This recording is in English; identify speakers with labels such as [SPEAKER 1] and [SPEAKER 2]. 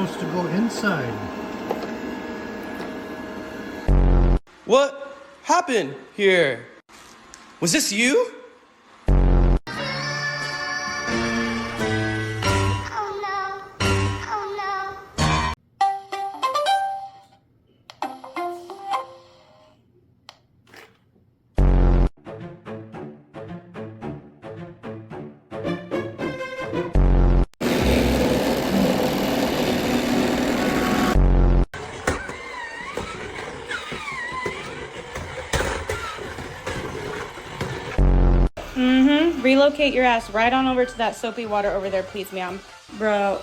[SPEAKER 1] supposed to go inside.
[SPEAKER 2] What happened here? Was this you?
[SPEAKER 3] Relocate your ass right on over to that soapy water over there, please, ma'am. Bro,